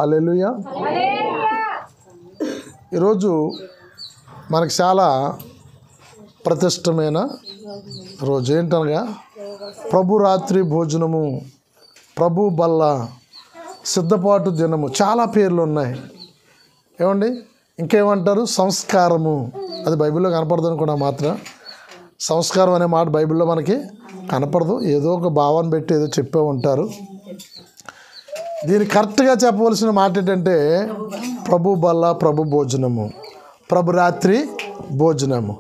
హల్లెలూయా. ఈరోజు మనకు చాలా ప్రతిష్టమైన రోజు ఏంటనగా ప్రభు రాత్రి భోజనము, ప్రభు బల్ల, సిద్ధపాటు దినము, చాలా పేర్లు ఉన్నాయి. ఏమండి ఇంకేమంటారు? సంస్కారము. అది బైబిల్లో కనపడదు అనుకున్నా మాత్రం. సంస్కారం అనే మాట బైబిల్లో మనకి కనపడదు. ఏదో ఒక భావన పెట్టి ఏదో చెప్పే ఉంటారు. దీన్ని కరెక్ట్గా చెప్పవలసిన మాట ఏంటంటే ప్రభు బల్ల, ప్రభు భోజనము, ప్రభు రాత్రి భోజనము.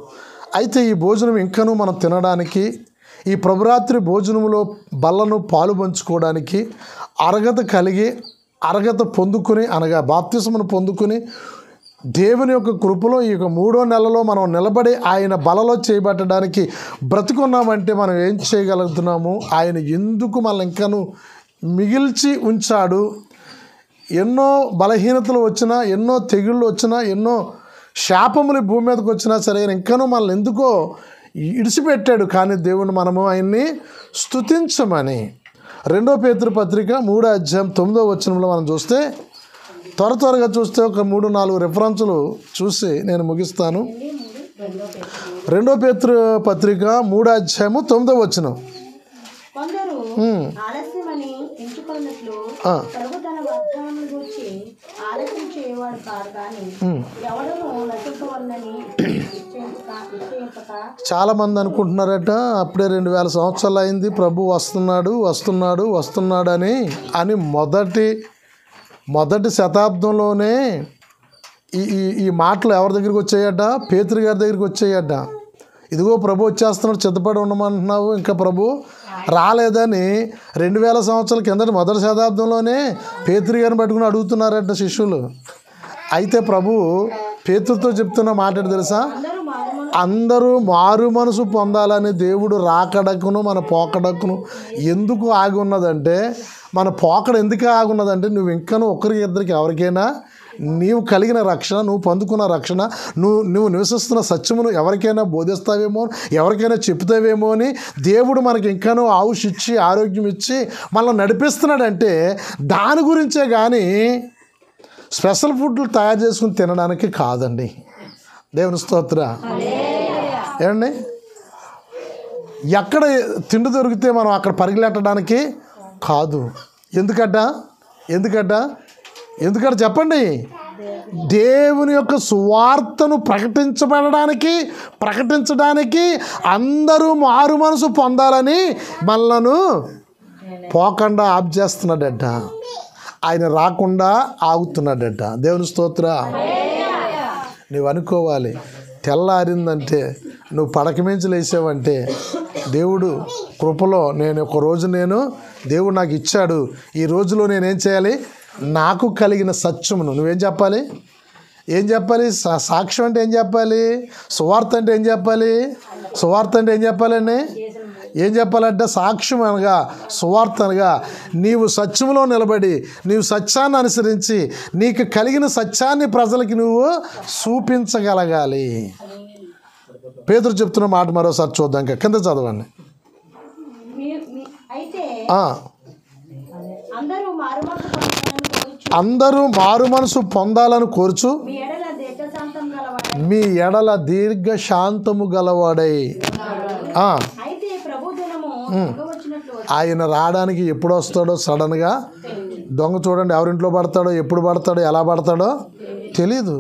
అయితే ఈ భోజనం ఇంకనూ మనం తినడానికి, ఈ ప్రభురాత్రి భోజనములో బల్లను పాలు పంచుకోవడానికి అర్హత కలిగి, అర్హత పొందుకుని, అనగా బాప్తిస్మను పొందుకుని దేవుని యొక్క కృపలో ఈ యొక్క 3వ నెలలో మనం నిలబడి ఆయన బలలో చేయబట్టడానికి బ్రతుకున్నామంటే మనం ఏం చేయగలుగుతున్నాము? ఆయన ఎందుకు మనల్ని ఇంకనూ మిగిల్చి ఉంచాడు? ఎన్నో బలహీనతలు వచ్చినా, ఎన్నో తెగుళ్ళు వచ్చినా, ఎన్నో శాపములు భూమి మీదకి వచ్చినా సరే ఇంకనూ మనల్ని ఎందుకో ఇడిచిపెట్టాడు. కానీ దేవుని మనము ఆయన్ని స్తుతించమని 2 పేతురు పత్రిక 3వ అధ్యాయం 9వ వచనంలో మనం చూస్తే, త్వరగా చూస్తే ఒక 3-4 రెఫరెన్సులు చూసి నేను ముగిస్తాను. 2 పేతురు పత్రిక 3వ అధ్యాయము 9వ వచనం. కొందరు ఆలస్యమని ఎంచుకున్నట్లు ప్రభు తన వాగ్దానమును గూర్చి ఆలస్యం చేయవాడు కాదు, కానీ ఎవడను నశింపవలనని నిశ్చయింపక. చాలా మంది అనుకుంటున్నారట అప్పుడే 2000 సంవత్సరాలు అయింది, ప్రభు వస్తున్నాడు అని మొదటి శతాబ్దంలోనే ఈ మాటలు ఎవరి దగ్గరికి వచ్చాయట? పేతురు గారి దగ్గరికి వచ్చాయట. ఇదిగో ప్రభు వచ్చేస్తున్నాడు, సిద్ధపడి ఉండమంటున్నావు, ఇంకా ప్రభు రాలేదని 2000 సంవత్సరాల కిందట మొదటి శతాబ్దంలోనే పేతురు గారిని పట్టుకుని అడుగుతున్నారట శిష్యులు. అయితే ప్రభు పేతురుతో చెప్తున్న మాట ఏంటి తెలుసా? అందరూ మారు మనసు పొందాలని దేవుడు రాకడకును మన పోకడకును ఎందుకు ఆగి ఉన్నదంటే, మన పోకడ ఎందుకు ఆగి ఉన్నదంటే, నువ్వు ఇంకనూ ఒకరికి ఇద్దరికి ఎవరికైనా నీవు కలిగిన రక్షణ, నువ్వు పొందుకున్న రక్షణ, నువ్వు నివసిస్తున్న సత్యమును ఎవరికైనా బోధిస్తావేమో, ఎవరికైనా చెప్తావేమో అని దేవుడు మనకి ఇంకనూ ఆయుష్ ఇచ్చి, ఆరోగ్యం ఇచ్చి మనల్ని నడిపిస్తున్నాడంటే దాని గురించే కానీ స్పెషల్ ఫుడ్లు తయారు చేసుకుని తినడానికి కాదండి. దేవుని స్తోత్ర. ఏమండి ఎక్కడ తిండి దొరికితే మనం అక్కడ పరిగెట్టడానికి కాదు. ఎందుకట చెప్పండి? దేవుని యొక్క సువార్తను ప్రకటించడానికి అందరూ మారు మనసు పొందాలని మనలను పోకుండా ఆఫ్ చేస్తున్నాడట. ఆయన రాకుండా ఆగుతున్నాడట. దేవుని స్తోత్ర. నువ్వు అనుకోవాలి, తెల్లారిందంటే నువ్వు పడక మించి లేసావంటే దేవుడు కృపలో దేవుడు నాకు ఇచ్చాడు, ఈ రోజులో నేనేం చేయాలి? నాకు కలిగిన సత్యమును నువ్వేం చెప్పాలి? సాక్ష్యం అంటే ఏం చెప్పాలి? సువార్త అంటే ఏం చెప్పాలండి? ఏం చెప్పాలంటే సాక్ష్యం అనగా, సువార్త అనగా నీవు సత్యములో నిలబడి, నీవు సత్యాన్ని అనుసరించి నీకు కలిగిన సత్యాన్ని ప్రజలకి నువ్వు చూపించగలగాలి. పేతురు చెప్తున్న మాట మరోసారి చూద్దాం, కింద చదవండి. అందరూ మారు మనసు పొందాలని కోరుచు మీ ఎడల దీర్ఘశాంతము గలవాడై. ఆయన రావడానికి ఎప్పుడు వస్తాడో సడన్గా దొంగ చూడండి, ఎవరింట్లో పడతాడో, ఎప్పుడు పడతాడో, ఎలా పడతాడో తెలీదు.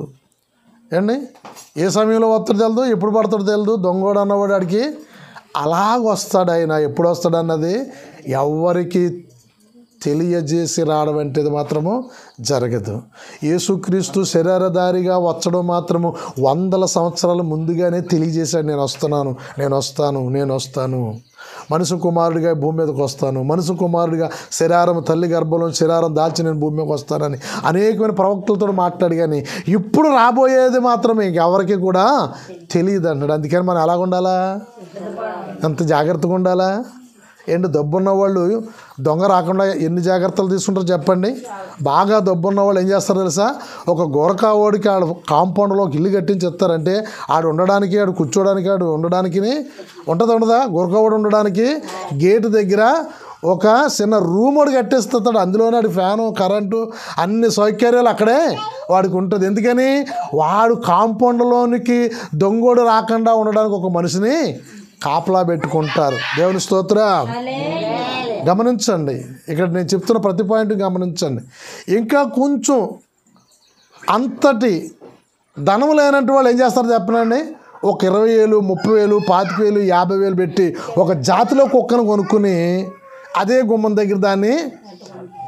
ఏండి ఏ సమయంలో వస్తాడో తెలియదు, ఎప్పుడు పడతాడో తెలియదు. దొంగోడు అన్నవాడు ఆడికి అలాగ వస్తాడు. ఆయన ఎప్పుడు వస్తాడు అన్నది ఎవరికి తెలియజేసి రావడం అంటే మాత్రము జరగదు. యేసుక్రీస్తు శరీరధారిగా వచ్చడం మాత్రము 100 సంవత్సరాల ముందుగానే తెలియజేశాడు. నేను వస్తాను, మనుషు కుమారుడిగా భూమి మీదకి వస్తాను, మనుషు కుమారుడిగా శరీరం తల్లి గర్భంలో శరీరం దాల్చి నేను భూమి మీదకి వస్తానని అనేకమైన ప్రవక్తలతో మాట్లాడి, కానీ ఇప్పుడు రాబోయేది మాత్రం ఇంకెవరికి కూడా తెలియదు అన్నాడు. అందుకని మనం ఎలాగ ఉండాలా? ఎంత జాగ్రత్తగా ఉండాలా? ఏంటి దబ్బున్న వాళ్ళు దొంగ రాకుండా ఎన్ని జాగ్రత్తలు తీసుకుంటారో చెప్పండి. బాగా దబ్బున్న వాళ్ళు ఏం చేస్తారో తెలుసా? ఒక గోరకావాడికి ఆడ కాంపౌండ్లో ఒక ఇల్లు కట్టించి ఇస్తారంటే ఆడు ఉండడానికి, ఆడు కూర్చోడానికి, ఆడు ఉండడానికి ఉండదా? గోరకావాడు ఉండడానికి గేటు దగ్గర ఒక చిన్న రూమ్ ఒకటి కట్టేస్తాడు, అందులోనే వాడి ఫ్యాను కరెంటు అన్ని సౌకర్యాలు అక్కడే వాడికి ఉంటుంది. ఎందుకని? వాడు కాంపౌండ్లోనికి దొంగోడు రాకుండా ఉండడానికి ఒక మనిషిని కాపలా పెట్టుకుంటారు. దేవుని స్తోత్రం. గమనించండి, ఇక్కడ నేను చెప్తున్న ప్రతి పాయింట్ గమనించండి. ఇంకా కొంచెం అంతటి ధనం లేనట్టు వాళ్ళు ఏం చేస్తారు చెప్పనండి, ఒక 20,000, 30,000, 25,000, 50,000 పెట్టి ఒక జాతిలో కుక్కను కొనుక్కుని అదే గుమ్మం దగ్గర దాన్ని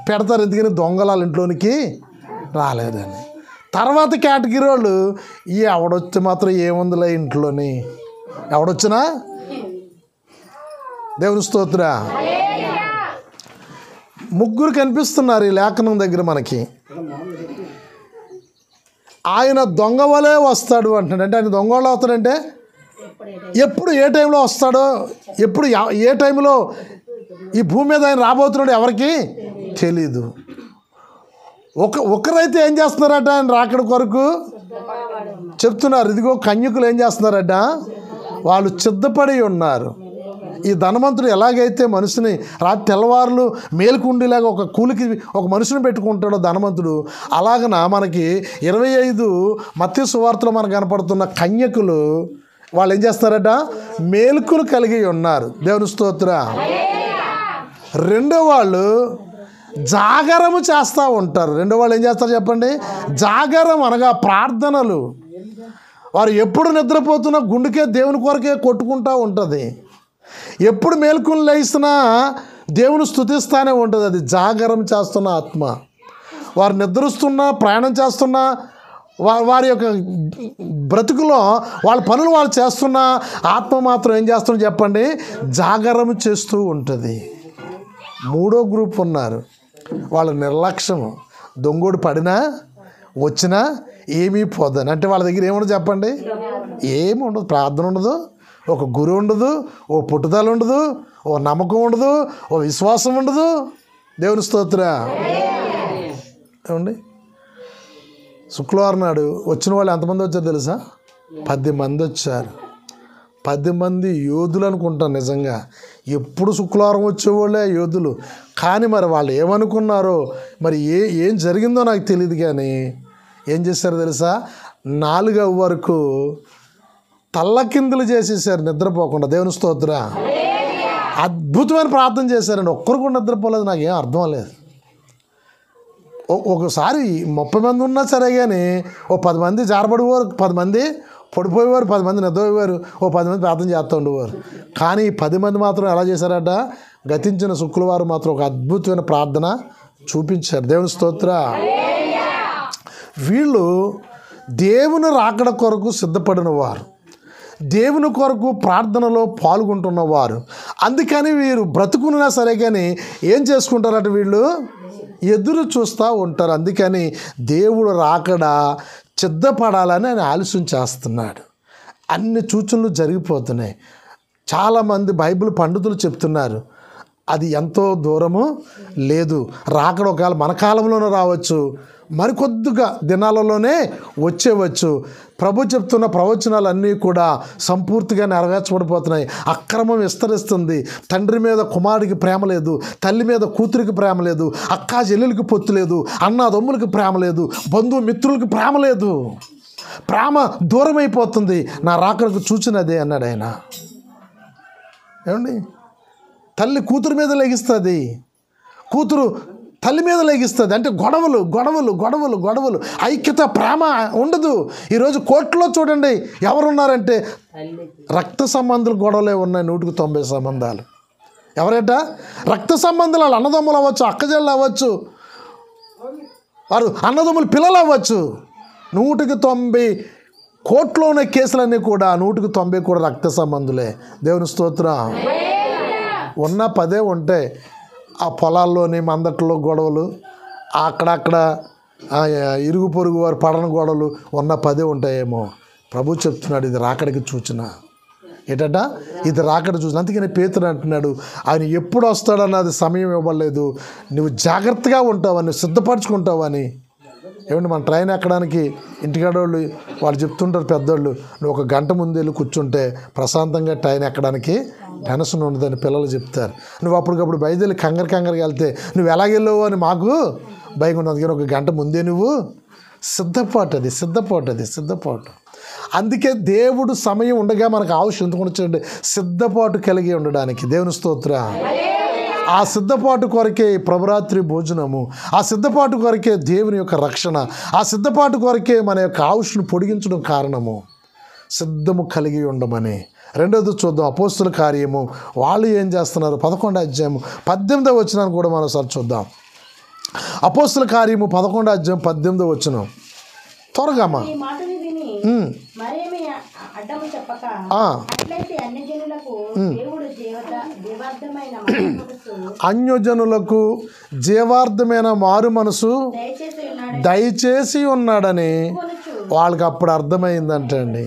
పెడతారు. ఎందుకని? దొంగల వాళ్ళ ఇంట్లోనికి రాలేదని. తర్వాత కేటగిరీ వాళ్ళు ఎవడొచ్చి మాత్రం ఏముందిలే ఇంట్లోని, ఎవడొచ్చినా దేవుని స్తోత్ర. ముగ్గురు కనిపిస్తున్నారు ఈ లేఖనం దగ్గర మనకి. ఆయన దొంగ వలే వస్తాడు అంటున్నాడు. అంటే ఆయన దొంగ వల్ల వస్తాడంటే ఎప్పుడు ఏ టైంలో వస్తాడో, ఎప్పుడు ఏ టైంలో ఈ భూమి మీద ఆయన రాబోతున్నాడు ఎవరికి తెలీదు. ఒకరైతే ఏం చేస్తున్నారట, ఆయన రాకడ కొరకు చెప్తున్నారు. ఇదిగో కన్యకులు ఏం చేస్తున్నారట, వాళ్ళు సిద్ధపడి ఉన్నారు. ఈ ధనవంతుడు ఎలాగైతే మనిషిని రాత్రి తెల్లవారులు మేలుకుండేలాగా ఒక కూలికి ఒక మనిషిని పెట్టుకుంటాడో ధనవంతుడు, అలాగన మనకి 25 మత్తయి సువార్తలో మనకు కనపడుతున్న కన్యకులు వాళ్ళు ఏం చేస్తారట, మేలుకులు కలిగి ఉన్నారు. దేవుని స్తోత్ర. రెండో వాళ్ళు జాగరము చేస్తూ ఉంటారు. రెండో వాళ్ళు ఏం చేస్తారు చెప్పండి, జాగరం అనగా ప్రార్థనలు. వారు ఎప్పుడు నిద్రపోతున్నా గుండెకే దేవుని కొరకే కొట్టుకుంటూ ఉంటుంది. ఎప్పుడు మేల్కొని లేస్తున్నా దేవుని స్తుతిస్తానే ఉంటుంది. అది జాగరం చేస్తున్న ఆత్మ. వారు నిద్రిస్తున్నా, ప్రయాణం చేస్తున్నా, వారి యొక్క బ్రతుకులో వాళ్ళ పనులు వాళ్ళు చేస్తున్నా ఆత్మ మాత్రం ఏం చేస్తున్నా చెప్పండి, జాగరం చేస్తూ ఉంటుంది. మూడో గ్రూప్ ఉన్నారు, వాళ్ళ నిర్లక్ష్యం. దొంగోడు పడినా వచ్చినా ఏమీ పోదని. అంటే వాళ్ళ దగ్గర ఏముండదు చెప్పండి, ఏమి ఉండదు. ప్రార్థన ఉండదు, ఒక గురి ఉండదు, ఓ పుట్టుదల ఉండదు, ఓ నమ్మకం ఉండదు, ఓ విశ్వాసం ఉండదు. దేవుని స్తోత్ర. ఏమండి, శుక్రవారం నాడు వచ్చిన వాళ్ళు ఎంతమంది వచ్చారు తెలుసా? 10 మంది వచ్చారు. 10 మంది యోధులు అనుకుంటాను నిజంగా. ఎప్పుడు శుక్రవారం వచ్చేవాళ్ళే యోధులు. కానీ మరి వాళ్ళు ఏమనుకున్నారో, మరి ఏం జరిగిందో నాకు తెలియదు. కానీ ఏం చేశారో తెలుసా, 4 వరకు తల్లకిందులు చేసేసారు నిద్రపోకుండా. దేవుని స్తోత్ర. అద్భుతమైన ప్రార్థన చేశారండి. ఒక్కరు కూడా నిద్రపోలేదు. నాకేం అర్థం లేదు. ఒకసారి 30 మంది ఉన్నా సరే కానీ ఓ 10 మంది జారబడిపోయారు, 10 మంది పడిపోయేవారు, 10 మంది నిద్రపోయేవారు, ఓ 10 మంది ప్రార్థన చేస్తూ ఉండేవారు. కానీ ఈ 10 మంది మాత్రం ఎలా చేశారట, గతించిన శుక్రవారం మాత్రం ఒక అద్భుతమైన ప్రార్థన చూపించారు. దేవుని స్తోత్ర. వీళ్ళు దేవుని రాకడ కొరకు సిద్ధపడిన వారు, దేవుని కొరకు ప్రార్థనలో పాల్గొంటున్నవారు. అందుకని వీరు బ్రతుకున్నా సరే కానీ ఏం చేసుకుంటారట, వీళ్ళు ఎదురు చూస్తూ ఉంటారు. అందుకని దేవుడు రాకడ సిద్ధపడాలని ఆయన ఆలస్యం చేస్తున్నాడు. అన్ని సూచనలు జరిగిపోతున్నాయి. చాలామంది బైబిల్ పండితులు చెప్తున్నారు అది ఎంతో దూరము లేదు. రాకడ ఒకవేళ మన కాలంలోనే రావచ్చు, మరికొద్దిగా దినాలలోనే వచ్చేవచ్చు. ప్రభు చెప్తున్న ప్రవచనాలన్నీ కూడా సంపూర్తిగా నెరవేర్చబడిపోతున్నాయి. అక్రమం విస్తరిస్తుంది. తండ్రి మీద కుమారుడికి ప్రేమ లేదు, తల్లి మీద కూతురికి ప్రేమ లేదు, అక్కా చెల్లెలకి పొత్తు లేదు, అన్నాదమ్ములకి ప్రేమ లేదు, బంధువు మిత్రులకి ప్రేమ లేదు. ప్రేమ దూరం అయిపోతుంది. నా రాకడకు చూచినదే అన్నాడు ఆయన. ఏమండి, తల్లి కూతురు మీద లెగిస్తుంది, కూతురు తల్లి మీద లెగిస్తుంది. అంటే గొడవలు గొడవలు గొడవలు గొడవలు, ఐక్యత ప్రేమ ఉండదు. ఈరోజు కోర్టులో చూడండి ఎవరున్నారంటే రక్త సంబంధాలు గొడవలే ఉన్నాయి. 190 సంబంధాలు. ఎవరేట రక్త సంబంధాలు, వాళ్ళు అన్నదమ్ములు అవ్వచ్చు, అక్కజల్లు అవ్వచ్చు, వారు అన్నదమ్ములు పిల్లలు అవ్వచ్చు. 190 కోర్టులో ఉన్న కేసులన్నీ కూడా 190 కూడా రక్త సంబంధులే. దేవుని స్తోత్రం. ఉన్న 10 ఉంటాయి. ఆ పొలాల్లోని మందట్లో గొడవలు, అక్కడక్కడ ఇరుగు పొరుగు వారు పడని గొడవలు ఉన్న 10 ఉంటాయేమో. ప్రభు చెప్తున్నాడు ఇది రాకడికి సూచన. ఏంటంట, ఇది రాకడ సూచన. అందుకని పేతురు అంటున్నాడు ఆయన ఎప్పుడు వస్తాడన్నది సమయం ఇవ్వలేదు, నువ్వు జాగ్రత్తగా ఉంటావని, సిద్ధపరచుకుంటావని. ఏమంటే మన ట్రైన్ ఎక్కడానికి ఇంటికాడోళ్ళు వాళ్ళు చెప్తుంటారు పెద్దోళ్ళు, నువ్వు 1 గంట ముందు వెళ్ళి కూర్చుంటే ప్రశాంతంగా ట్రైన్ ఎక్కడానికి టెన్షన్ ఉండదని పిల్లలు చెప్తారు. నువ్వు అప్పటికప్పుడు బయలుదేరి కంగారుగా వెళ్తే నువ్వు ఎలాగెళ్ళవు అని మాకు భయం ఉన్నది. కానీ ఒక గంట ముందే నువ్వు సిద్ధపాటు. అందుకే దేవుడు సమయం ఉండగా మనకు ఆవశ్యం ఎందుకు వచ్చండి? సిద్ధపాటు కలిగి ఉండడానికి. దేవుని స్తోత్రం. ఆ సిద్ధపాటు కొరకే ప్రభురాత్రి భోజనము, ఆ సిద్ధపాటు కొరకే దేవుని యొక్క రక్షణ, ఆ సిద్ధపాటు కొరకే మన యొక్క ఆయుష్ను పొడిగించడం కారణము సిద్ధము కలిగి ఉండమని. రెండోది చూద్దాం, అపోస్తుల కార్యము. వాళ్ళు ఏం చేస్తున్నారు? 11వ అధ్యాయము 18వ వచనాన్ని కూడా మనం ఒకసారి చూద్దాం. అపోస్తుల కార్యము 11వ అధ్యాయం 18వ వచనం. త్వరగా అమ్మా. అన్యజనులకు జీవార్థమైన మారు మనసు దయచేసి ఉన్నాడని వాళ్ళకి అప్పుడు అర్థమైందంట అండి.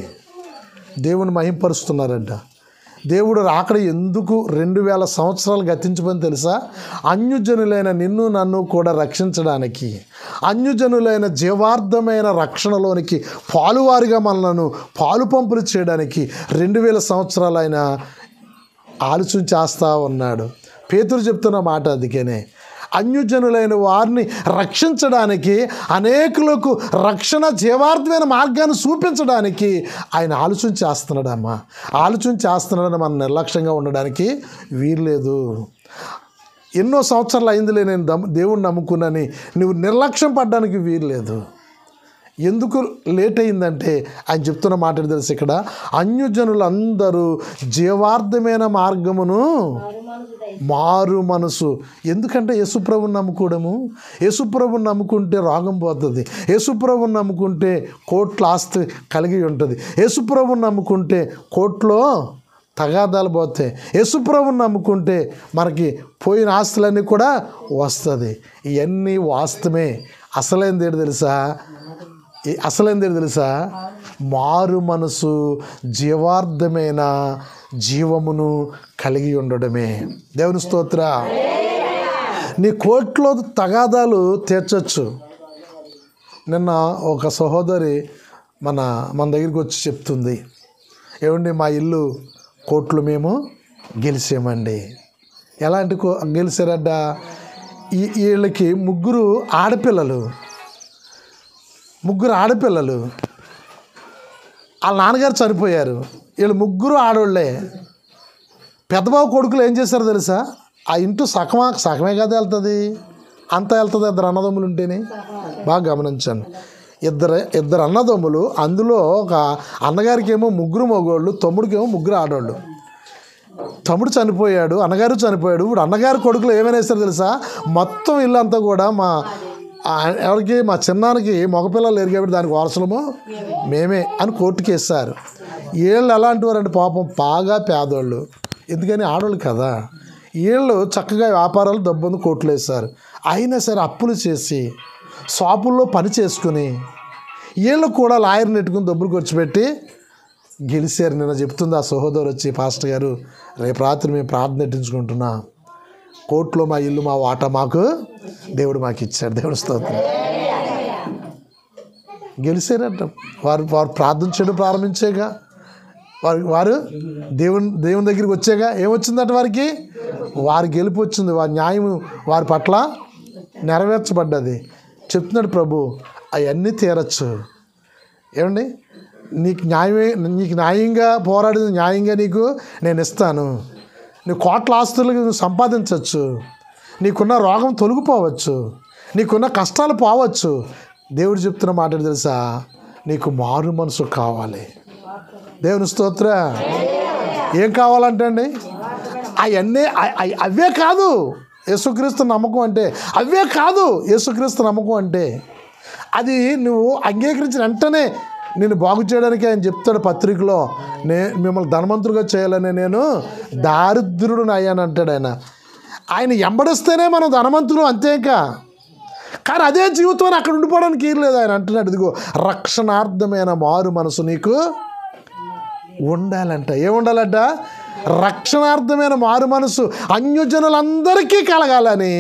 దేవుని మహింపరుస్తున్నారంట. దేవుడు రాకడ ఎందుకు 2000 సంవత్సరాలు గతించమని తెలుసా? అన్యజనులైన నిన్ను నన్ను కూడా రక్షించడానికి, అన్యజనులైన జీవార్థమైన రక్షణలోనికి పాలువారిగా మనలను పాలు పంపులు చేయడానికి 2000 సంవత్సరాలు ఆయన ఆలోచన చేస్తూ ఉన్నాడు. పేతురు చెప్తున్న మాట అందుకనే. అన్యజనులైన వారిని రక్షించడానికి, అనేకులకు రక్షణ జీవార్థమైన మార్గాన్ని చూపించడానికి ఆయన ఆలోచన చేస్తున్నాడమ్మా. ఆలోచన చేస్తున్నాడని మనం నిర్లక్ష్యంగా ఉండడానికి వీల్లేదు. ఎన్నో సంవత్సరాలు అయిందిలే నేను దేవుణ్ణి నమ్ముకున్నాని నువ్వు నిర్లక్ష్యం పడడానికి వీల్లేదు. ఎందుకు లేట్ అయిందంటే ఆయన చెప్తున్న మాట తెలుసు ఇక్కడ, అన్యజనులందరూ జీవార్థమైన మార్గమును మారు మనసు. ఎందుకంటే యేసుప్రభుని నమ్ముకోవడము, యేసుప్రభుని నమ్ముకుంటే రోగం పోతుంది, యేసుప్రభుని నమ్ముకుంటే కోట్ల ఆస్తి కలిగి ఉంటుంది, యేసుప్రభుని నమ్ముకుంటే కోట్లో తగాదాలు పోతాయి, యేసుప్రభుని నమ్ముకుంటే మనకి పోయిన ఆస్తులన్నీ కూడా వస్తుంది. ఇవన్నీ వాస్తవమే. అసలైంది ఏంటి తెలుసా? మారు మనసు, జీవార్థమైన జీవమును కలిగి ఉండడమే. దేవుని స్తోత్ర. నీ కోర్టులో తగాదాలు తీర్చచ్చు. నిన్న ఒక సహోదరి మన దగ్గరికి వచ్చి చెప్తుంది, ఏమండి మా ఇల్లు కోర్టులో మేము గెలిచామండి. ఎలాంటి గెలిచారడ్డ? వీళ్ళకి ముగ్గురు ఆడపిల్లలు. వాళ్ళ నాన్నగారు చనిపోయారు. వీళ్ళు ముగ్గురు ఆడోళ్ళే. పెద్దబాబు కొడుకులు ఏం చేశారు తెలుసా? ఆ ఇంటూ సగమే కదా వెళ్తుంది, అంతా వెళ్తుంది. ఇద్దరు అన్నదమ్ములు ఉంటేనే. బాగా గమనించండి. ఇద్దరు అన్నదమ్ములు. అందులో ఒక అన్నగారికి ఏమో ముగ్గురు మగోళ్ళు, తమ్ముడికి ఏమో ముగ్గురు ఆడోళ్ళు. తమ్ముడు చనిపోయాడు, అన్నగారు చనిపోయాడు. ఇప్పుడు అన్నగారు కొడుకులు ఏమైనా వేస్తారు తెలుసా? మొత్తం ఇల్లు అంతా కూడా ఎవరికి మా చిన్నానికి మగపిల్లలు లేరు కాబట్టి దానికి వారసులము మేమే అని కోర్టుకి వేస్తారు. వీళ్ళు ఎలాంటి వారంటే పాపం బాగా పేదోళ్ళు. ఎందుకని ఆడోళ్ళు కదా. వీళ్ళు చక్కగా వ్యాపారాలు డబ్బుంది కోర్టులు వేస్తారు. అయినా సరే అప్పులు చేసి షాపుల్లో పని చేసుకుని వీళ్ళు కూడా లాయర్ని నెట్టుకుని డబ్బులు ఖర్చు పెట్టి గెలిచారు. నిన్న చెప్తుంది ఆ సహోదరు వచ్చి, పాస్టర్ గారు రేపు రాత్రి మేము ప్రార్థన నెట్టించుకుంటున్నా, కోర్టులో మా ఇల్లు మా వాటా మాకు దేవుడు మాకు ఇచ్చాడు. దేవుడు స్తోత్రం. గెలిచారంట. వారు ప్రార్థన చేయడం ప్రారంభించేగా, వారు దేవుని దగ్గరికి వచ్చేగా ఏమొచ్చిందంట వారికి? వారి గెలుపు వచ్చింది. వారి న్యాయం వారి పట్ల నెరవేర్చబడ్డది. చెప్తున్నాడు ప్రభు, అవన్నీ తీరచ్చు. ఏమండి? నీకు న్యాయంగా పోరాడేది న్యాయంగా నీకు నేను ఇస్తాను. నువ్వు కోట్ల ఆస్తులు నువ్వు సంపాదించవచ్చు, నీకున్న రోగం తొలగిపోవచ్చు, నీకున్న కష్టాలు పోవచ్చు. దేవుడు చెప్తున్న మాట తెలుసా? నీకు మారు మనసు కావాలి. దేవుని స్తోత్ర. ఏం కావాలంటే అండి అవన్నీ అవే కాదు యేసుక్రీస్తు నమ్మకం అంటే. అవే కాదు యేసుక్రీస్తు నమ్మకం అంటే. అది నువ్వు అంగీకరించిన వెంటనే నేను బాగు చేయడానికి ఆయన చెప్తాడు పత్రికలో, మిమ్మల్ని ధనవంతులుగా చేయాలని నేను దారిద్రుడుని అయ్యాను అంటాడు ఆయన. ఆయన ఎంబడిస్తేనే మనం ధనవంతులు, అంతేకా. కానీ అదే జీవితం అక్కడ ఉండిపోవడానికి లేదు. ఆయన అంటున్నాడు, ఇదిగో రక్షణార్థమైన మారు మనసు నీకు ఉండాలంట. ఏముండాలంట? రక్షణార్థమైన మారు మనసు అన్యజనులందరికీ కలగాలని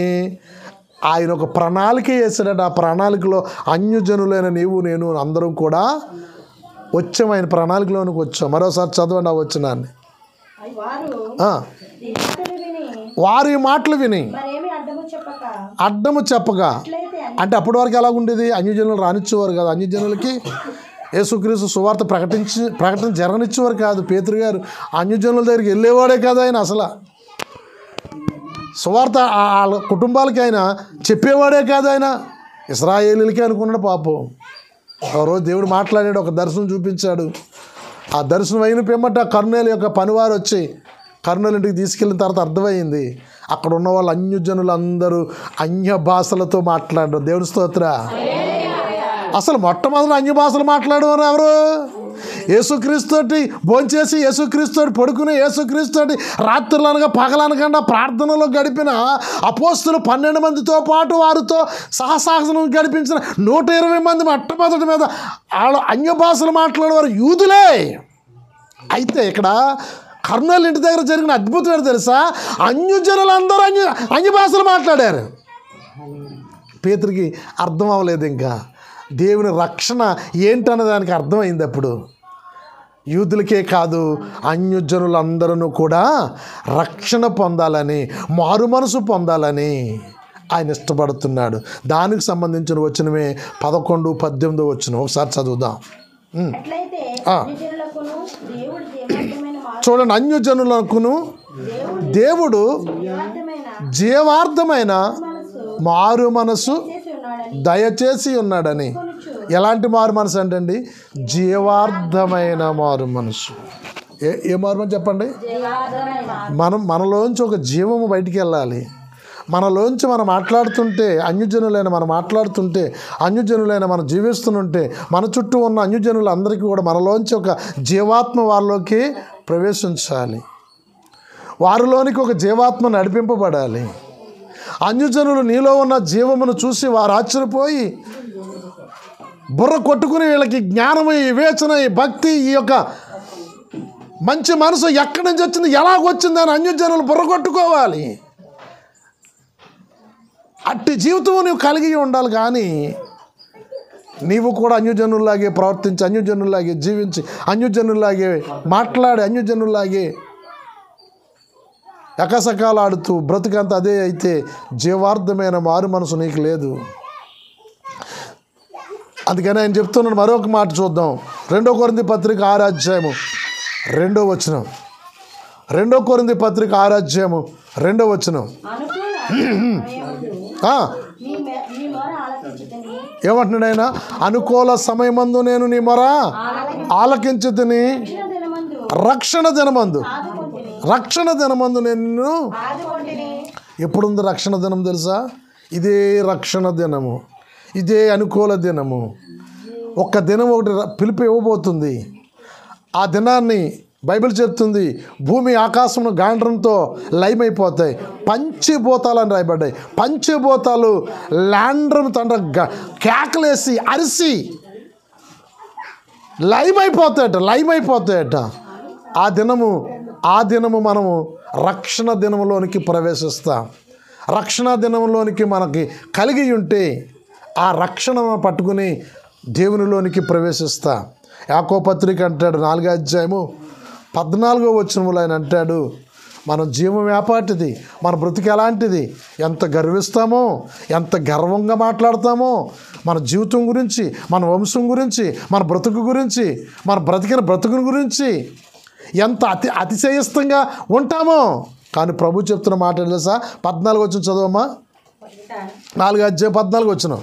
ఆయన ఒక ప్రణాళిక వేసాడట. ఆ ప్రణాళికలో అన్యజనులైన నీవు నేను అందరం కూడా వచ్చాం. ఆయన ప్రణాళికలోనికి వచ్చాం. మరోసారి చదవండి ఆ వచనాన్ని. ఆ, వారి మాటలు విని అడ్డము చెప్పగా, అంటే అప్పటి వరకు ఎలా ఉండేది? అన్యజనులు రానిచ్చేవారు కాదు. అన్యజనులకి యేసుక్రీస్తు సువార్త ప్రకటన జరగనిచ్చేవారు కాదు. పేతురు గారు అన్యజనుల దగ్గరికి వెళ్ళేవాడే కాదు. ఆయన అసలు సువార్త వాళ్ళ కుటుంబాలకి ఆయన చెప్పేవాడే కాదు. ఆయన ఇశ్రాయేలీలకి అనుకున్నాడు పాపం. ఒక రోజు దేవుడు మాట్లాడాడు, ఒక దర్శనం చూపించాడు. ఆ దర్శనం అయిన పిమ్మట కర్నూలు యొక్క పనివారు వచ్చి కర్నూలు ఇంటికి తీసుకెళ్ళిన తర్వాత అర్థమైంది, అక్కడ ఉన్న వాళ్ళు అన్యజనులు అందరూ అన్య భాషలతో మాట్లాడరు. దేవుడి స్తోత్ర. అసలు మొట్టమొదటి అన్య భాషలు మాట్లాడేవారు ఎవరు? యేసుక్రీస్తుతోటి భోంచేసి, యేసుక్రీస్తుతోటి పడుకుని, యేసుక్రీస్తుతోటి రాత్రులనగా పగలనకుండా ప్రార్థనలో గడిపిన అపోస్తులు 12 మందితో పాటు వారితో సహసాహసం గడిపించిన 120 మంది మొట్టమొదటి మీద వాళ్ళు అన్య భాషలు మాట్లాడేవారు యూదులే. అయితే ఇక్కడ కర్నూలు ఇంటి దగ్గర జరిగిన అద్భుతం ఏంటో తెలుసా? అన్యజనులందరూ అన్య భాషలు మాట్లాడారు. పేతురికి అర్థం అవ్వలేదు. ఇంకా దేవుని రక్షణ ఏంటన్న దానికి అర్థమైంది. అప్పుడు యూదులకే కాదు, అన్యజనులందరూ కూడా రక్షణ పొందాలని, మారు మనసు పొందాలని ఆయన ఇష్టపడుతున్నాడు. దానికి సంబంధించిన వచనమే 11, 18 వచనం. ఒకసారి చదువుదాం. చూడండి, అన్యజనులకును దేవుడు జీవార్థమైన మారు మనసు దయచేసి ఉన్నాడని. ఎలాంటి మారు మనసు అంటే జీవార్థమైన మారు మనసు. ఏ మారు మనసు చెప్పండి? మనలోంచి ఒక జీవము బయటికి వెళ్ళాలి. మనలోంచి మనం మాట్లాడుతుంటే అన్యజనులైన మనం మాట్లాడుతుంటే, అన్యజనులైన మనం జీవిస్తుంటే, మన చుట్టూ ఉన్న అన్యజనులందరికీ కూడా మనలోంచి ఒక జీవాత్మ వారిలోకి ప్రవేశించాలి. వారిలోనికి ఒక జీవాత్మ నడిపింపబడాలి. అన్యజనులు నీలో ఉన్న జీవమును చూసి వారు ఆశ్చర్యపోయి బుర్ర కొట్టుకుని, వీళ్ళకి జ్ఞానము, ఈ వివేచన, ఈ భక్తి, ఈ యొక్క మంచి మనసు ఎక్కడి నుంచి వచ్చింది, ఎలాగొచ్చింది అని అన్యజనులు బుర్ర కొట్టుకోవాలి. అట్టి జీవితం నువ్వు కలిగి ఉండాలి. కానీ నీవు కూడా అన్యజనుల్లాగే ప్రవర్తించి, అన్యజనుల్లాగే జీవించి, అన్యజనుల్లాగే మాట్లాడి, అన్యజనుల్లాగే ఎకసకాలు ఆడుతూ బ్రతుకంత అదే అయితే జీవార్థమైన మారు మనసు నీకు లేదు. అందుకని ఆయన చెప్తున్నాడు. మరొక మాట చూద్దాం. 2 కొరింథీ పత్రిక 6 అధ్యాయము 2వ వచనం. 2 కొరింథీ పత్రిక 6 అధ్యాయము 2వ వచనం ఏమంటున్నాడు ఆయన? అనుకూల సమయమందు నేను నీ మొర ఆలకించుతిని, రక్షణ దినమందు నేను. ఎప్పుడుంది రక్షణ దినం తెలుసా? ఇదే రక్షణ దినము, ఇదే అనుకూల దినము. ఒక్క దినం ఒకటి పిలుపు ఇవ్వబోతుంది. ఆ దినాన్ని బైబిల్ చెప్తుంది, భూమి ఆకాశమును గాండ్రంతో లయమైపోతాయి, పంచభూతాలు అని రాయబడ్డాయి. పంచభూతాలు ల్యాండ్రను తండ్రి కేకలేసి అరిసి లయమైపోతాయట. ఆ దినము మనము రక్షణ దినములోనికి ప్రవేశిస్తాం. రక్షణ దినంలోనికి మనకి కలిగి ఉంటే ఆ రక్షణను పట్టుకుని దేవునిలోనికి ప్రవేశిస్తా. యాకోబు పత్రిక అంటాడు 4వ అధ్యాయము 14వ వచనములో ఆయన అంటాడు, మన జీవం ఏపాటిది, మన బ్రతుకు ఎలాంటిది, ఎంత గర్విస్తామో, ఎంత గర్వంగా మాట్లాడతామో, మన జీవితం గురించి, మన వంశం గురించి, మన బ్రతుకు గురించి, మన బ్రతుకుని గురించి ఎంత అతిశయస్తంగా ఉంటామో. కానీ ప్రభు చెప్తున్న మాట తెలుసా? 14 వచనం చదవమ్మా. 4వ అధ్యాయం 14 వచనం.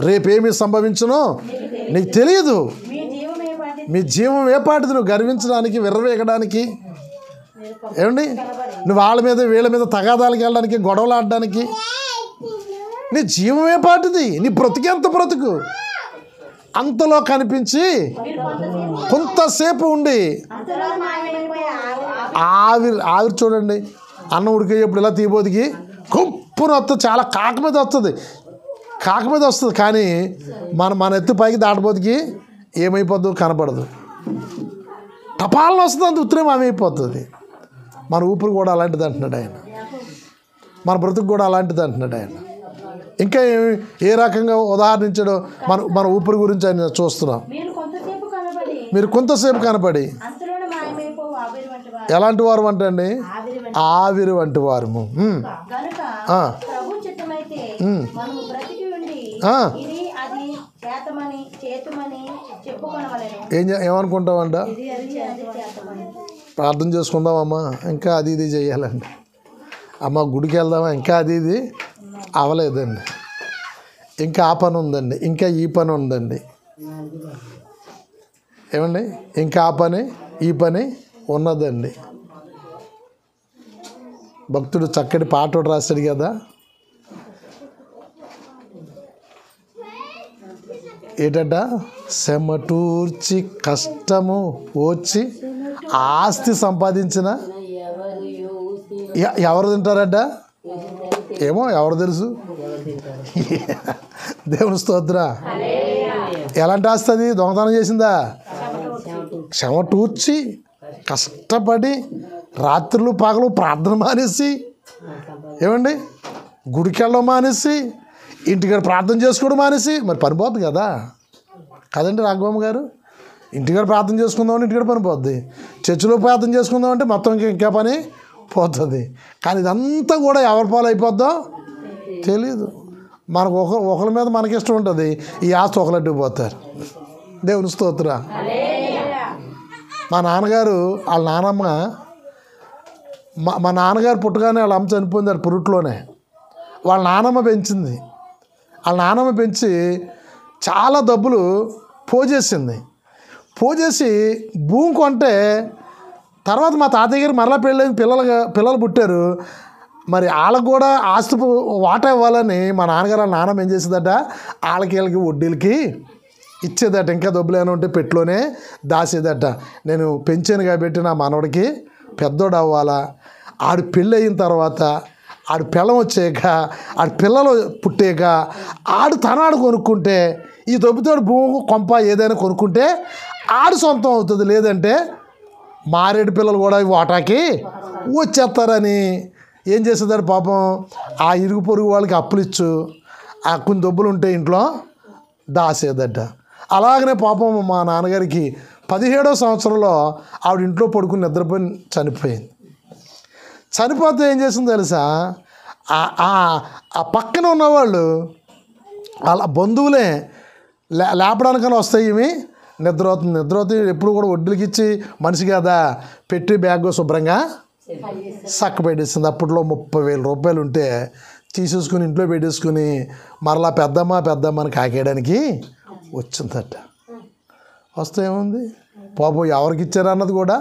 రేపేమి సంభవించునో నీకు తెలియదు. మీ జీవం ఏపాటిది నువ్వు గర్వించడానికి, విర్రవేగడానికి, ఏమండి, నువ్వు వాళ్ళ మీద వీళ్ళ మీద తగాదాలకు వెళ్ళడానికి, గొడవలు ఆడడానికి. నీ జీవం ఏపాటిది, నీ బ్రతుకెంత బ్రతుకు. అంతలో కనిపించి కొంతసేపు ఉండి ఆవిరి చూడండి, అన్నం ఉడికేటప్పుడు ఇలా తీయబోదికి కుప్పున వస్తుంది, చాలా కాక మీద వస్తుంది. కానీ మన ఎత్తు పైకి దాటబోదికి ఏమైపోద్దు కనపడదు. టపాలను వస్తుంది, అంత ఉత్తరం ఏమైపోతుంది. మన ఊపిరి కూడా అలాంటిది అంటున్నాడు ఆయన. మన బ్రతుకు కూడా అలాంటిది అంటున్నాడు ఆయన. ఇంకా ఏ రకంగా ఉదాహరించాడో మన ఊపిరి గురించి ఆయన చూస్తున్నాం. మీరు కొంతసేపు కనపడి ఎలాంటి వారు అంటండి? ఆవిరి వంటి వారము. ఏమనుకుంటామంట? ప్రార్థన చేసుకుందామమ్మా, ఇంకా అది ఇది చేయాలండి. అమ్మ గుడికి వెళ్దామా, ఇంకా అది ఇది అవలేదండి. ఇంకా ఆ పని ఉందండి, ఇంకా ఈ పని ఉందండి. ఏమండి? ఇంకా ఆ పని ఈ పని ఉన్నదండి. భక్తుడు చక్కటి పాట ఒకటి రాశాడు కదా, ఏంటంట? సెమటూర్చి కష్టము ఓర్చి ఆస్తి సంపాదించిన ఎవరు తింటారట? ఏమో, ఎవరు తెలుసు? దేవుని స్తోత్ర. ఎలాంటి ఆస్తి అది? దొంగతనం చేసిందా? చెమటూర్చి కష్టపడి రాత్రులు పగలు ప్రార్థన మానేసి, ఏమండి, గుడికి వెళ్ళడం మానేసి, ఇంటికాడ ప్రార్థన చేసుకోవడం మానేసి, మరి పనిపోద్ది కదా కదండి రాఘవమ్మ గారు? ఇంటికాడ ప్రార్థన చేసుకుందామని ఇంటికాడ పని పోద్ది, చర్చిలో ప్రార్థన చేసుకుందామంటే మొత్తం ఇంకా పని పోతుంది. కానీ ఇదంతా కూడా ఎవరి పాలు అయిపోద్దో తెలీదు. మనకు ఒకరి మీద మనకి ఇష్టం ఉంటుంది, ఈ ఆస్తి ఒకలట్టుకు పోతారు. దేవుని స్తోత్ర. మా నాన్నగారు వాళ్ళ నానమ్మ, మా నాన్నగారు పుట్టగానే వాళ్ళ అమ్మ చనిపోయింది పురుట్లోనే. వాళ్ళ నానమ్మ పెంచింది. వాళ్ళ నానమ్మ పెంచి చాలా డబ్బులు పోజేసింది. పోజేసి భూమి కొంటే తర్వాత మా తాతయ్య గారు మరలా పెళ్ళైన పిల్లలు పుట్టారు. మరి వాళ్ళకు కూడా ఆస్తి వాటా ఇవ్వాలని మా నాన్నగారు వాళ్ళ నాన్నమ్మ ఏం చేసేదట, వాళ్ళకి వీళ్ళకి వడ్డీలకి ఇచ్చేదట. ఇంకా డబ్బులు ఏమైనా ఉంటే పెట్టులోనే దాసేదట. నేను పెంచాను కాబట్టి నా మనవడికి పెద్దోడు అవ్వాలా, ఆడు పెళ్ళి అయిన తర్వాత ఆడు పిల్లం వచ్చాక ఆడు పిల్లలు పుట్టాక ఆడు తనాడు కొనుక్కుంటే, ఈ దొబ్బుతోడు భూమి కొంప ఏదైనా కొనుక్కుంటే ఆడు సొంతం అవుతుంది. లేదంటే మారేడు పిల్లలు కూడా వాటాకి వచ్చేస్తారని ఏం చేసేదాడు పాపం, ఆ ఇరుగు పొరుగు వాళ్ళకి అప్పులు ఇచ్చు ఆ కొన్ని డబ్బులు ఉంటే ఇంట్లో దాసేదట. అలాగనే పాపం మా నాన్నగారికి 17వ సంవత్సరంలో ఆవిడ ఇంట్లో పడుకుని నిద్రపోయి చనిపోయింది. చనిపోతే ఏం చేసింది తెలుసా, ఆ పక్కన ఉన్నవాళ్ళు వాళ్ళ బంధువులే లేపడానికన్నా వస్తాయి, ఇవి నిద్రపోతుంది ఎప్పుడు కూడా వడ్డీలకి ఇచ్చి మనిషి కదా పెట్టి బ్యాగ్ శుభ్రంగా సక్క పెట్టేసింది. అప్పట్లో 30,000 రూపాయలు ఉంటే తీసేసుకుని ఇంట్లో పెట్టేసుకుని మరలా పెద్దమ్మని కాకేయడానికి వచ్చిందట. వస్తే ఏముంది పాపం, ఎవరికి ఇచ్చారన్నది కూడా,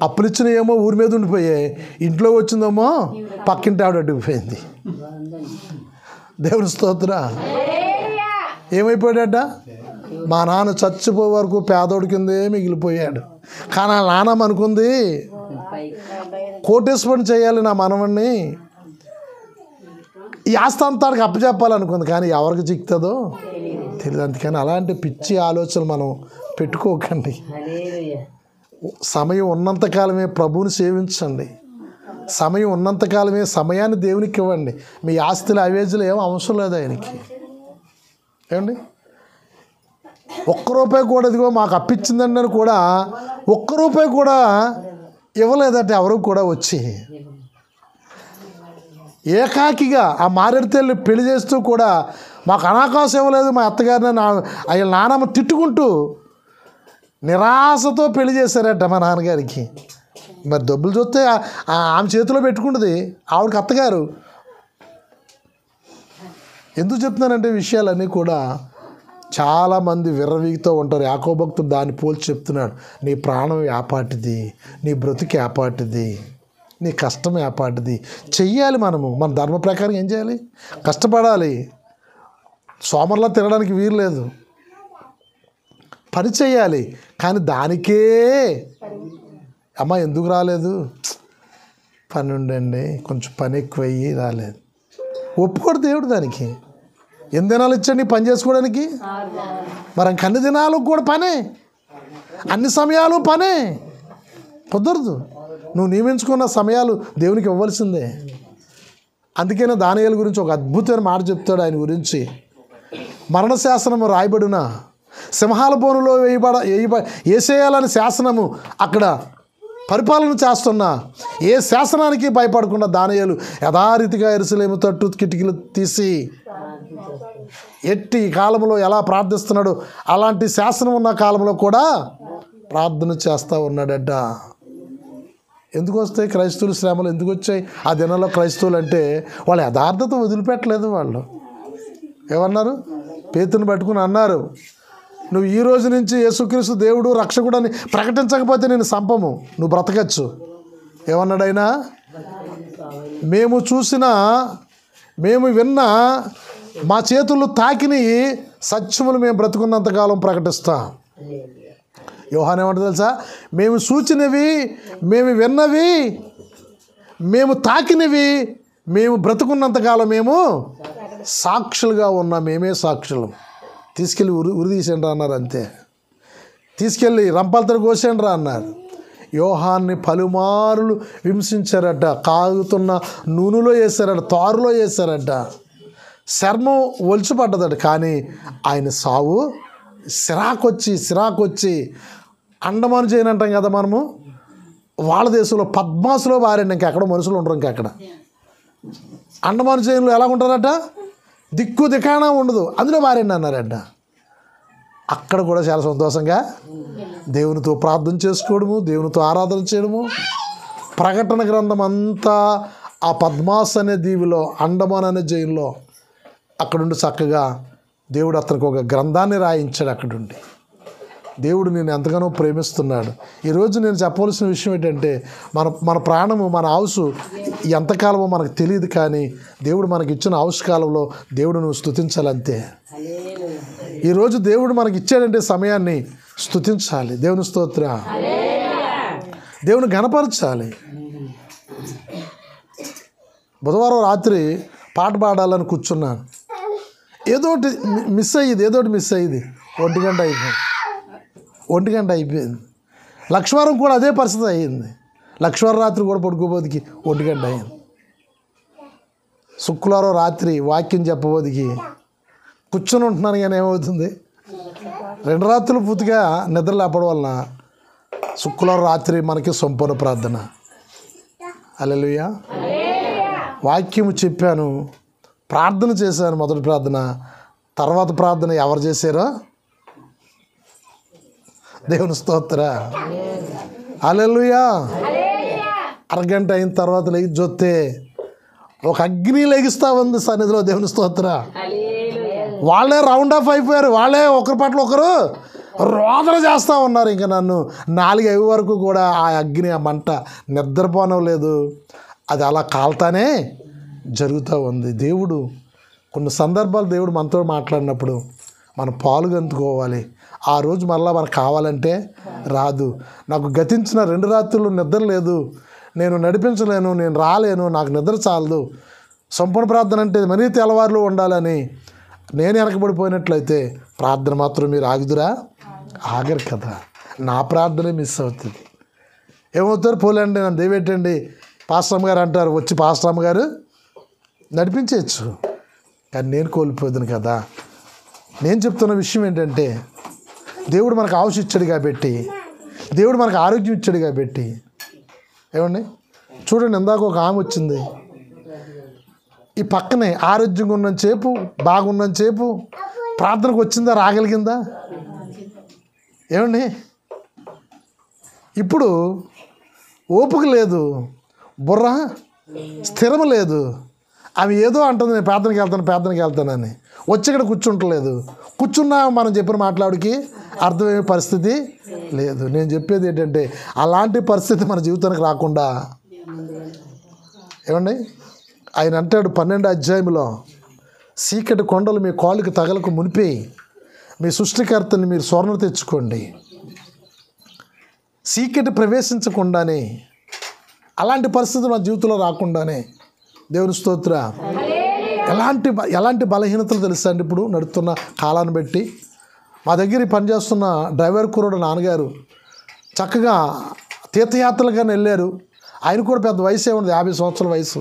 అప్పులు ఇచ్చిన ఏమో ఊరి మీద ఉండిపోయాయి, ఇంట్లో వచ్చిందేమో పక్కింటి ఆవిడ అడ్డుకుపోయింది. దేవుని స్తోత్ర. ఏమైపోయాడట, మా నాన్న చచ్చిపోయే వరకు పేదోడి కిందే మిగిలిపోయాడు. కానీ ఆ నాన్నమ్మ అనుకుంది, కోటేశ్వరం చేయాలి నా మనవణ్ణి, ఈ ఆస్థాంతానికి అప్పచెప్పాలనుకుంది. కానీ ఎవరికి చిక్కుతుందో తెలియదు. అందుకని అలాంటి పిచ్చి ఆలోచనలు మనం పెట్టుకోకండి. సమయం ఉన్నంతకాలమే ప్రభువుని సేవించండి. సమయం ఉన్నంతకాలమే సమయాన్ని దేవునికి ఇవ్వండి. మీ ఆస్తులు అవేజీలు ఏమో అవసరం లేదు ఆయనకి. ఏమండి, ₹1 కూడా ఇదిగో మాకు అప్పించిందండి అని కూడా ₹1 కూడా ఇవ్వలేదట ఎవరికి కూడా వచ్చి. ఏకాకిగా ఆ మారేడుతల్లి పెళ్లి చేస్తూ కూడా మాకు అనాకాశం ఇవ్వలేదు మా అత్తగారిని ఆయన నానమ్మ తిట్టుకుంటూ నిరాశతో పెళ్లి చేశారట మా నాన్నగారికి. మరి డబ్బులు చూస్తే ఆమె చేతిలో పెట్టుకుంటుంది ఆవిడకి అత్తగారు. ఎందుకు చెప్తున్నానంటే విషయాలన్నీ కూడా చాలామంది విర్రవీగుతూ ఉంటారు. యాకోబు భక్తుడు దాన్ని పోల్చి చెప్తున్నాడు, నీ ప్రాణం ఏపాటిది, నీ బ్రతుకు ఏపాటిది, నీ కష్టం ఏపాటిది. చెయ్యాలి మనము, మన ధర్మ ప్రకారం ఏం చేయాలి, కష్టపడాలి. సోమర్లా తినడానికి వీలు లేదు, పని చేయాలి. కానీ దానికే అమ్మ ఎందుకు రాలేదు, పని ఉండండి కొంచెం పని ఎక్కువయ్యి రాలేదు, ఒప్పుకోడు దేవుడు. దానికి ఎన్ని దినాలు ఇచ్చాడు నీ పని చేసుకోవడానికి? మరి అన్ని దినాలు కూడా పనే, అన్ని సమయాలు పనే, కుదరదు. నువ్వు నియమించుకున్న సమయాలు దేవునికి ఇవ్వాల్సిందే. అందుకనే దానియేలు గురించి ఒక అద్భుతమైన మాట చెప్తాడు. ఆయన గురించి మరణశాసనం రాయబడిన సింహాల బోనులో వేసేయాలని శాసనము అక్కడ పరిపాలన చేస్తున్న ఏ శాసనానికి భయపడకుండా దానియేలు యథారీతిగా యెరూషలేము తట్టు కిటికీలు తీసి ఎట్టి కాలంలో ఎలా ప్రార్థిస్తున్నాడు అలాంటి శాసనం ఉన్న కాలంలో కూడా ప్రార్థన చేస్తూ ఉన్నాడట. ఎందుకు వస్తాయి క్రైస్తవులు శ్రమలు? ఎందుకు వచ్చాయి ఆ దినంలో క్రైస్తవులు అంటే? వాళ్ళ యథార్థత వదిలిపెట్టలేదు. వాళ్ళు ఏమన్నారు? పేతుని పట్టుకుని అన్నారు, నువ్వు ఈ రోజు నుంచి యేసుక్రీస్తు దేవుడు రక్షకుడు అని ప్రకటించకపోతే నేను సంపము, నువ్వు బ్రతకచ్చు. ఏమన్నాడైనా? మేము చూసిన, మేము విన్న, మా చేతుల్లో తాకిని సత్యములు మేము బ్రతుకున్నంతకాలం ప్రకటిస్తాం. యోహాను ఏమంటారు తెలుసా? మేము చూచినవి, మేము విన్నవి, మేము తాకినవి, మేము బ్రతుకున్నంతకాలం మేము సాక్షులుగా ఉన్నాం. మేమే సాక్షులు. తీసుకెళ్ళి ఉరి తీసేయండి అన్నారు. అంతే. తీసుకెళ్ళి రంపాలతో కోసేయండి రా అన్నారు. యోహాన్ని పలుమారులు హింసించారట. కాగుతున్న నూనెలో వేసారట, తారులో వేసారట. చర్మం ఒలిచిపడ్డదట. కానీ ఆయన సావు సిరాకొచ్చి అండమాను చేయని అంటాం కదా మనము. వాళ్ళ దేశంలో పద్మాసులో బారండి. ఇంకెక్కడ మనుషులు ఉండరు. ఇంకెక్కడ అండమాను జైన్లో ఎలా ఉంటారట? దిక్కు దికాణం ఉండదు, అందులో బారండి అన్నారట. అక్కడ కూడా చాలా సంతోషంగా దేవునితో ప్రార్థన చేసుకోవడము, దేవునితో ఆరాధన చేయడము. ప్రకటన గ్రంథం అంతా ఆ పద్మాస్ అనే దీవిలో, అండమాన్ అనే జైల్లో అక్కడుండి చక్కగా దేవుడు అతనికి ఒక గ్రంథాన్ని రాయించాడు. అక్కడుండి దేవుడు నేను ఎంతగానో ప్రేమిస్తున్నాడు. ఈరోజు నేను చెప్పవలసిన విషయం ఏంటంటే, మన ప్రాణము, మన ఆయుసు ఎంతకాలమో మనకు తెలియదు. కానీ దేవుడు మనకి ఇచ్చిన ఆయుష్ కాలంలో దేవుడు నువ్వు స్తుతించాలంతే. ఈరోజు దేవుడు మనకి ఇచ్చాడంటే సమయాన్ని స్తుతించాలి. దేవుని స్తోత్ర, దేవుని ఘనపరచాలి. బుధవారం రాత్రి పాట పాడాలని కూర్చున్నాను. ఏదోటి మిస్ అయ్యింది. 1 గంట అయిపోయింది. లక్షవారం కూడా అదే పరిస్థితి అయ్యింది. లక్షవారం రాత్రి కూడా పడుకోబోదికి 1 గంట అయింది. శుక్రవారం రాత్రి వాక్యం చెప్పబోదికి కూర్చొని ఉంటున్నాను. కానీ ఏమవుతుంది? 2 రాత్రులు పూర్తిగా నిద్ర లేపడం వలన శుక్రవారం రాత్రి మనకి సంపూర్ణ ప్రార్థన. హల్లెలూయా. వాక్యము చెప్పాను, ప్రార్థన చేశాను. మొదటి ప్రార్థన, తర్వాత ప్రార్థన ఎవరు చేశారో దేవుని స్తోత్ర. హల్లెలూయా. అరగంట అయిన తర్వాత లేచి చూస్తే ఒక అగ్ని లెగిస్తూ ఉంది సన్నిధిలో. దేవుని స్తోత్ర. వాళ్ళే రౌండ్ ఆఫ్ అయిపోయారు. వాళ్ళే ఒకరి పట్ల ఒకరు రోదన చేస్తూ ఉన్నారు. ఇంకా నన్ను 4-5 వరకు కూడా ఆ అగ్ని, ఆ మంట నిద్రపోనలేదు. అది అలా కాల్తానే జరుగుతూ ఉంది. దేవుడు కొన్ని సందర్భాలు దేవుడు మనతో మాట్లాడినప్పుడు మనం పాలుగందుకోవాలి. ఆ రోజు మళ్ళీ మనకు కావాలంటే రాదు. నాకు గతించిన 2 రాత్రులు నిద్ర లేదు, నేను నడిపించలేను, నేను రాలేను, నాకు నిద్ర చాలదు. సంపూర్ణ ప్రార్థన అంటే మరీ తెల్లవారులు ఉండాలని నేను వెనకబడిపోయినట్లయితే ప్రార్థన మాత్రం మీరు ఆగరు కదా. నా ప్రార్థనే మిస్ అవుతుంది. ఏమవుతారు? పోలేండి నన్ను దేవేటండి పాస్టమ్ గారు అంటారు. వచ్చి పాస్టమ్ గారు నడిపించవచ్చు. కానీ నేను కోల్పోదును కదా. నేను చెప్తున్న విషయం ఏంటంటే, దేవుడు మనకు ఆయుష్ ఇచ్చాడు కాబట్టి, దేవుడు మనకు ఆరోగ్యం ఇచ్చాడు కాబట్టి. ఏమండి చూడండి, ఇందాక ఒక ఆమె వచ్చింది. ఈ పక్కనే ఆరోగ్యంగా ఉన్నంతసేపు, బాగున్నంతసేపు ప్రార్థనకు వచ్చిందా? రాగలిగిందా? ఏమండి ఇప్పుడు ఓపిక లేదు, బుర్ర స్థిరం లేదు. అవి ఏదో అంటుంది, నేను ప్రార్థనకి వెళ్తానని. వచ్చి ఇక్కడ కూర్చుంటలేదు. కూర్చున్నా మనం చెప్పిన మాట్లాడికి అర్థమయ్యే పరిస్థితి లేదు. నేను చెప్పేది ఏంటంటే, అలాంటి పరిస్థితి మన జీవితానికి రాకుండా, ఏమండి ఆయన అంటాడు 12వ అధ్యాయంలో, చీకటి కొండలు మీ కాళ్ళకి తగలకు మునిపి మీ సృష్టికర్తని మీరు స్వర్ణ తెచ్చుకోండి. చీకటి ప్రవేశించకుండానే, అలాంటి పరిస్థితులు మన జీవితంలో రాకుండానే, దేవుని స్తోత్ర. ఎలాంటి బలహీనతలు తెలుసా అండి? ఇప్పుడు నడుస్తున్న కాలాన్ని బట్టి మా దగ్గర పనిచేస్తున్న డ్రైవర్ కుర్రోడు నాన్నగారు చక్కగా తీర్థయాత్రలుగానే వెళ్ళారు. ఆయన కూడా పెద్ద వయసు ఏముంది, 50 సంవత్సరాల వయసు.